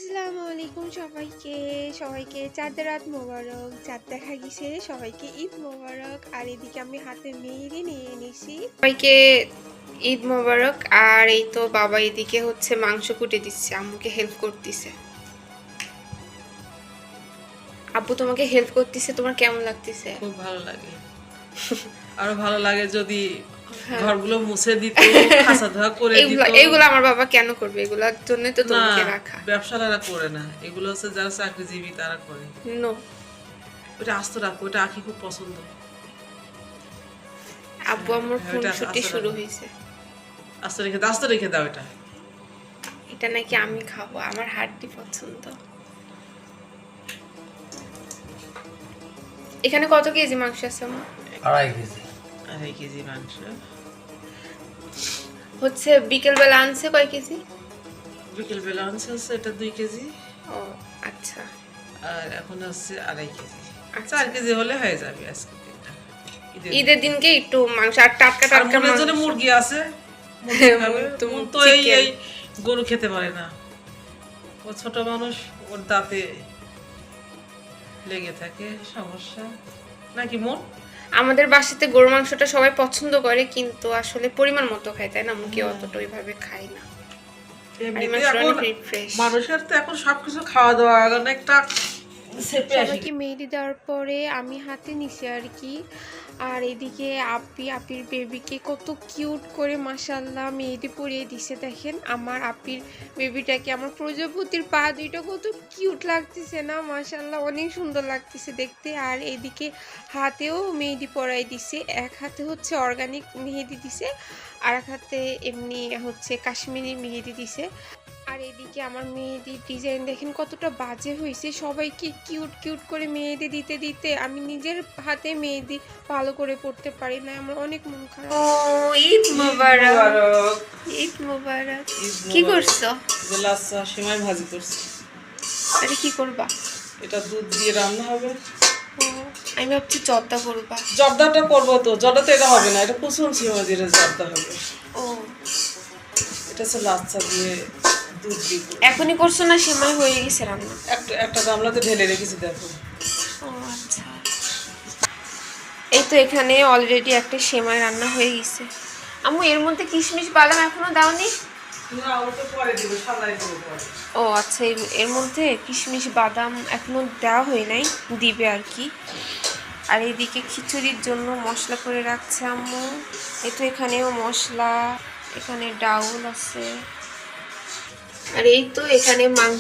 আসসালামু আলাইকুম সবাইকে সবাইকে চাঁদের রাত মোবারক। চাঁদ দেখা গেছে, সবাইকে ঈদ মোবারক। আর এদিকে আমি হাতে মেহেদি নিয়ে এনেছি, সবাইকে ঈদ মোবারক। আর এই তো বাবা এদিকে হচ্ছে মাংস কুটে দিচ্ছে, আম্মুকে হেল্প করতেছে। আব্বু তোমাকে হেল্প করতেছে, তোমার কেমন লাগতেছে? খুব ভালো লাগে। আরো ভালো লাগে যদি হ্যাঁ। ঘরগুলো মুছে দিত, খাসা ধোয়া করে দিত। এগুলো আমার বাবা কেন করবে? এগুলোর জন্য তো না, তোমাকে রাখা। ব্যবসাদাররা করে না, এগুলো হচ্ছে যারা চাকরিজীবী তারা করে। নো, ওটা আস্ত রাখো, ওটা আঁকি খুব পছন্দ। আব্বু আমার ফোন ছুটি শুরু হয়েছে। আস্ত রেখে দাও এটা। এটা নাকি আমি খাবো, আমার হাড্ডি পছন্দ। এখানে কত কেজি মাংস আছে? 2.5 কেজি। 2.5 কেজি মাংস হচ্ছে বিকেলবেলা আনছে কয় কেজি? বিকেল বেলা আনছে হচ্ছে এটা 2 কেজি। ও আচ্ছা। আর এখন হচ্ছে 2.5 কেজি। আচ্ছা। 4 কেজি হলে হয়ে যাবে আজকে দিনটা। ঈদের দিনকে একটু মাংস আর টাটকা টাটকা মনের জন্য মাংস। মুরগি আছে, মন তো এই গরু খেতে পারে না। ও ছোট মানুষ, ওর দাঁতে লেগে থাকে সমস্যা নাকি মন। আমাদের বাসাতে গরু মাংসটা সবাই পছন্দ করে, কিন্তু আসলে পরিমাণ মতো খায়, তাই না? মুখে অতটা ওইভাবে খাই না। মানুষের তো এখন সবকিছু খাওয়া দাওয়া অনেকটা। সবাইকে মেহেদি দেওয়ার পরে আমি হাতে নিছি আর কি। আর এদিকে আপির বেবিকে কত কিউট করে মাশাআল্লাহ মেহেদি পরিয়ে দিছে। দেখেন আমার আপির বেবিটাকে, আমার প্রজাপতির পা দুইটা কত কিউট লাগতেছে না? মাশাআল্লাহ অনেক সুন্দর লাগতেছে দেখতে। আর এদিকে হাতেও মেহেদি পরাই দিছে, এক হাতে হচ্ছে অর্গানিক মেহেদি দিছে, আর এক হাতে এমনি হচ্ছে কাশ্মীরি মেহেদি দিছে। আর এদিকে আমার মেহেদির ডিজাইন দেখেন কতটা বাজে হয়েছে। সবাইকে কিউট কিউট করে মেহেদি দিতে দিতে আমি নিজের হাতে মেহেদি ভালো করে পড়তে পারি না, আমার অনেক মন খারাপ। ও ঈদ মোবারক, ঈদ মোবারক। কি করছো? লাচ্ছা সেমাই ভাজি করছি। আরে কি করবা? এটা দুধ দিয়ে রান্না হবে। আমি ভাবছি জর্দা করবা। জর্দাটা করবো তো, জর্দা তো এটা হবে না, এটা কুসুম সেমাই দিয়ে জর্দা হবে। ও এটা হচ্ছে লাচ্ছা দিয়ে দুধ দিয়ে। এখনই করছো না সেমাই হয়ে গেছে রান্না? একটা গামলাতে ঢেলে রেখেছি দেখো। ও আচ্ছা। এই তো এখানে অলরেডি একটা সেমাই রান্না হয়ে গেছে। আম্মু এর মধ্যে কিশমিশ বাদাম এখনো দাওনি? না, ওটা পরে দিব, সালাই দেব পরে। ও আচ্ছা, এর মধ্যে কিশমিশ বাদাম এখনো দেওয়া হয় নাই, দিবে আর কি। আর এইদিকে খিচুড়ির জন্য মশলা করে রাখছে আম্মু। এই তো এখানেও মশলা, এখানে ডাউল আছে। আর এই তো এখানে মাংস